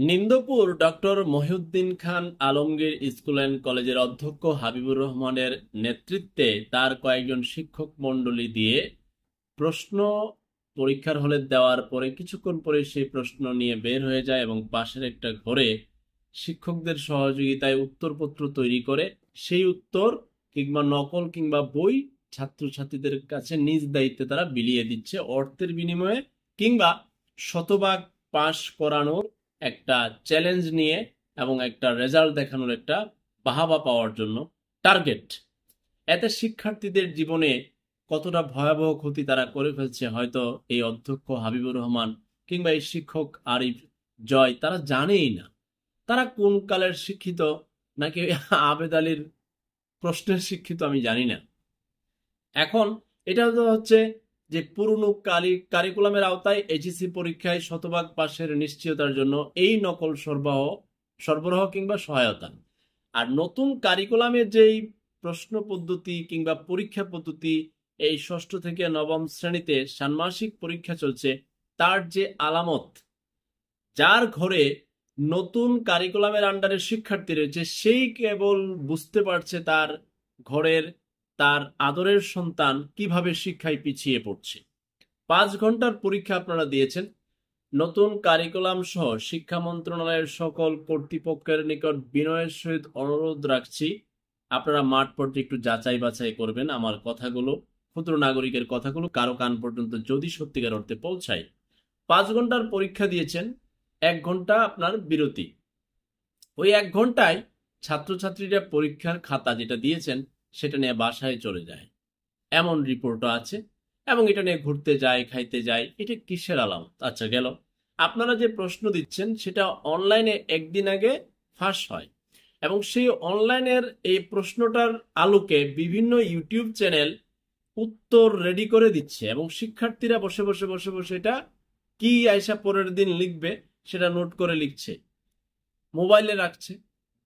নিন্দপুর doctor Mohiuddin Khan Alamgir school and কলেজের অধ্যক্ষ হাবিবুর রহমানের নেতৃত্বে তার কয়েকজন শিক্ষক মণ্ডলী দিয়ে প্রশ্ন পরীক্ষার হলে দেওয়ার পরে কিছুক্ষণ পরে সেই প্রশ্ন নিয়ে বের হয়ে যায় এবং পাশের একটা ঘরে শিক্ষকদের সহযোগিতায় উত্তরপত্র তৈরি করে সেই উত্তর কিংবা নকল কিংবা বই ছাত্রছাত্রীদের কাছে নিজ দায়িত্বে তারা বিলিয়ে দিচ্ছে অর্থের বিনিময়ে কিংবা শতভাগ পাশ করানোর একটা চ্যালেঞ্জ নিয়ে এবং একটা রেজাল্ট দেখানোর একটা বাহাবা পাওয়ার জন্য টার্গেট। এতে শিক্ষার্থীদের জীবনে কতটা ভয়াবহ ক্ষতি তারা করে ফেলছে হয়তো এই অধ্যক্ষ হাবিবুর রহমান কিংবা এই শিক্ষক আরিফ জয় তারা জানেই না। তারা কোন কালের শিক্ষিত নাকি আবেদ আলীর প্রশ্নের শিক্ষিত আমি জানি না। এখন এটা তো হচ্ছে যে পুরনো কারিকুলামের আওতায় এইচএসসি পরীক্ষায় শতভাগ পাশের নিশ্চয়তার জন্য এই নকল সরবরাহ কিংবা সহায়তা। আর নতুন কারিকুলামের যেই প্রশ্ন পদ্ধতি কিংবা পরীক্ষা পদ্ধতি এই ষষ্ঠ থেকে নবম শ্রেণীতে ষান্মাসিক পরীক্ষা চলছে, তার যে আলামত, যার ঘরে নতুন কারিকুলামের আন্ডারে শিক্ষার্থী রয়েছে সেই কেবল বুঝতে পারছে তার ঘরের তার আদরের সন্তান কিভাবে শিক্ষায় পিছিয়ে পড়ছে। 5 ঘন্টার পরীক্ষা আপনারা দিয়েছেন। নতুন কারিকুলাম সহ শিক্ষা মন্ত্রণালয়ের সকল কর্তৃপক্ষের নিকট বিনয়ের সহিত অনুরোধ রাখছি, আপনারা মাঠ পর্যায়ে একটু যাচাই বাছাই করবেন আমার কথাগুলো, ক্ষুদ্র নাগরিকের কথাগুলো কারো কান পর্যন্ত যদি সত্যিকার অর্থে পৌঁছায়। 5 ঘন্টার পরীক্ষা দিয়েছেন, 1 ঘন্টা আপনার বিরতি। ওই 1 ঘন্টায় ছাত্রছাত্রীরা পরীক্ষার খাতা যেটা দিয়েছেন সেটা নিয়ে বাসায় চলে যায়, এমন রিপোর্টও আছে। এবং এটা নিয়ে ঘুরতে যায়, খাইতে যায়। এটা কিসের আলামত? আচ্ছা গেল, আপনারা যে প্রশ্ন দিচ্ছেন সেটা অনলাইনে একদিন আগে ফাঁস হয় এবং সেই অনলাইনের এই প্রশ্নটার আলোকে বিভিন্ন ইউটিউব চ্যানেল উত্তর রেডি করে দিচ্ছে এবং শিক্ষার্থীরা বসে বসে বসে বসে এটা কি আয়সা পরের দিন লিখবে সেটা নোট করে লিখছে, মোবাইলে রাখছে,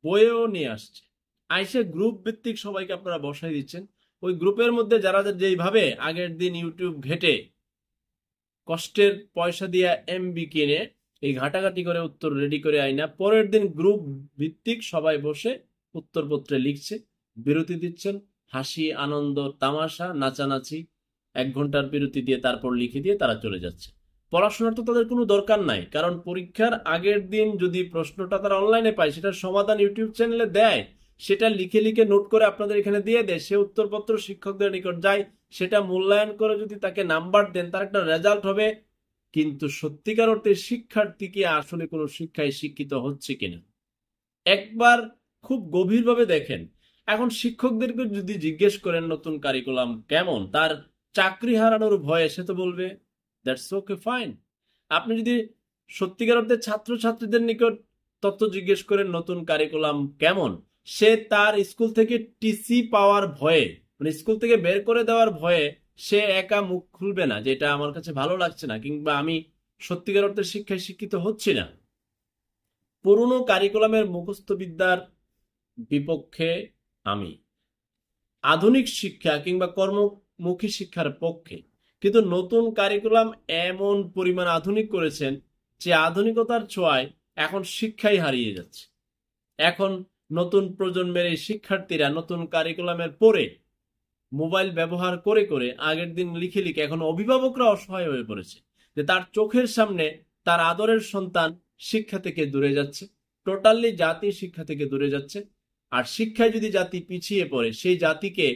বইয়েও নিয়ে আসছে। আইসে গ্রুপ ভিত্তিক সবাইকে আপনারা বসাই দিচ্ছেন। ওই গ্রুপের মধ্যে যারা যেইভাবে আগের দিন ইউটিউব ঘেটে কষ্টের পয়সা দিয়ে এমবি কিনে এই ঘাটাঘাটি করে উত্তর রেডি করে আইনা পরের দিন গ্রুপ ভিত্তিক সবাই বসে উত্তরপত্রে লিখছে, বিরতি দিচ্ছেন, হাসি আনন্দ তামাশা নাচানাচি, 1 ঘন্টার বিরতি দিয়ে তারপর লিখে দিয়ে তারা চলে যাচ্ছে। পড়াশোনার তো তাদের কোনো দরকার নাই, কারণ পরীক্ষার আগের দিন যদি প্রশ্নটা তারা অনলাইনে পায় সেটার সমাধান ইউটিউব চ্যানেলে দেয়, সেটা লিখে লিখে নোট করে আপনাদের এখানে দিয়ে দেয়, সে উত্তরপত্র শিক্ষকদের নিকট যায়, সেটা মূল্যায়ন করে যদি তাকে নাম্বার দেন তার একটা রেজাল্ট হবে। কিন্তু সত্যিকার অর্থে শিক্ষার্থী কি আসলে কোনো শিক্ষায় শিক্ষিত হচ্ছে কিনা একবার খুব গভীরভাবে দেখেন। এখন শিক্ষকদেরকে যদি জিজ্ঞেস করেন নতুন কারিকুলাম কেমন, তার চাকরি হারানোর ভয়ে সে তো বলবে দ্যাটস ওকে ফাইন। আপনি যদি সত্যিকার অর্থে ছাত্রছাত্রীদের নিকট তথ্য জিজ্ঞেস করেন নতুন কারিকুলাম কেমন, সে তার স্কুল থেকে টিসি পাওয়ার ভয়ে, মানে স্কুল থেকে বের করে দেওয়ার ভয়ে সে একা মুখ খুলবে না যে এটা আমার কাছে ভালো লাগছে না কিংবা আমি সত্যিকার অর্থে শিক্ষায় শিক্ষিত হচ্ছি না। পুরনো কারিকুলামের মুখস্থ বিদ্যার বিপক্ষে আমি, আধুনিক শিক্ষা কিংবা কর্মমুখী শিক্ষার পক্ষে। কিন্তু নতুন কারিকুলাম এমন পরিমাণ আধুনিক করেছেন যে আধুনিকতার ছোঁয়ায় এখন শিক্ষাই হারিয়ে যাচ্ছে। এখন নতুন প্রজন্মের এই শিক্ষার্থীরা নতুন কারিকুলামের পরে মোবাইল ব্যবহার করে করে আগের দিন লিখে লিখে এখন অভিভাবকরা অসহায় হয়ে পড়েছে যে তার চোখের সামনে তার আদরের সন্তান শিক্ষা থেকে দূরে যাচ্ছে, টোটালি জাতি শিক্ষা থেকে দূরে যাচ্ছে। আর শিক্ষায় যদি জাতি পিছিয়ে পড়ে সেই জাতিকে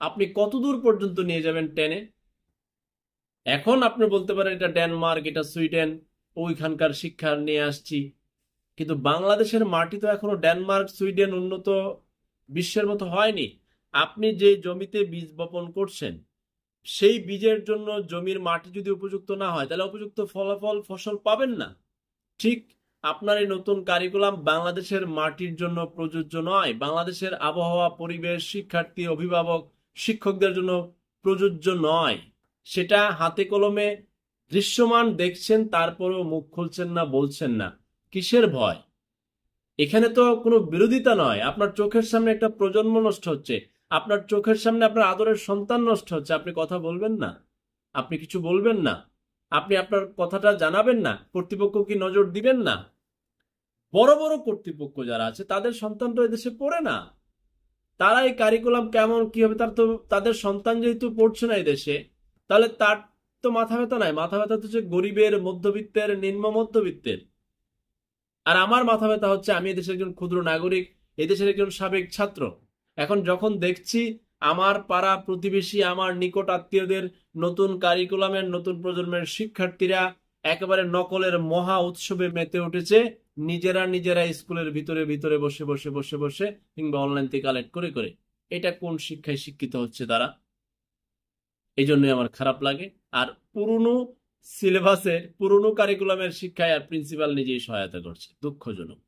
আপনি কতদূর পর্যন্ত নিয়ে যাবেন টেনে? এখন আপনি বলতে পারেন এটা ডেনমার্ক, এটা সুইডেন, ওইখানকার শিক্ষা নিয়ে আসছি, কিন্তু বাংলাদেশের মাটি তো এখনো ডেনমার্ক সুইডেন উন্নত বিশ্বের মতো হয়নি। আপনি যে জমিতে বীজ বপন করছেন সেই বীজের জন্য জমির মাটি যদি উপযুক্ত না হয় তাহলে উপযুক্ত ফসল পাবেন না। ঠিক আপনার এই নতুন কারিকুলাম বাংলাদেশের মাটির জন্য প্রযোজ্য নয়, বাংলাদেশের আবহাওয়া পরিবেশ শিক্ষার্থী অভিভাবক শিক্ষকদের জন্য প্রযোজ্য নয়। সেটা হাতে কলমে দৃশ্যমান দেখছেন, তারপরেও মুখ খুলছেন না, বলছেন না। কিসের ভয়? এখানে তো কোনো বিরোধিতা নয়, আপনার চোখের সামনে একটা প্রজন্ম নষ্ট হচ্ছে, আপনার চোখের সামনে আপনার আদরের সন্তান নষ্ট হচ্ছে, আপনি কথা বলবেন না? আপনি কিছু বলবেন না? আপনি আপনার কথাটা জানাবেন না? কর্তৃপক্ষ কি নজর দিবেন না? বড় বড় কর্তৃপক্ষ যারা আছে তাদের সন্তান তো এদেশে পড়ে না, তারা এই কারিকুলাম কেমন কি হবে, তার তো তাদের সন্তান যেহেতু পড়ছে না এই দেশে, তাহলে তার তো মাথা ব্যথা নাই। মাথা ব্যথা তো হচ্ছে গরিবের, মধ্যবিত্তের, নিম্ন মধ্যবিত্তের। আর আমার মাথা ব্যথা হচ্ছে আমি এদেশের একজন ক্ষুদ্র নাগরিক, এদেশের একজন সাবেক ছাত্র। এখন যখন দেখছি আমার পাড়া প্রতিবেশী, আমার নিকট আত্মীয়দের নতুন কারিকুলামের, নতুন প্রজন্মের শিক্ষার্থীরা একেবারে নকলের মহা উৎসবে মেতে উঠেছে, নিজেরা নিজেরা স্কুলের ভিতরে ভিতরে বসে বসে বসে বসে কিংবা অনলাইন থেকে কালেক্ট করে করে, এটা কোন শিক্ষায় শিক্ষিত হচ্ছে তারা? এই জন্যই আমার খারাপ লাগে। আর পুরনো সিলেবাসের, পুরনো কারিকুলামের শিক্ষায় আর প্রিন্সিপাল নিজেই সহায়তা করছে, দুঃখজনক।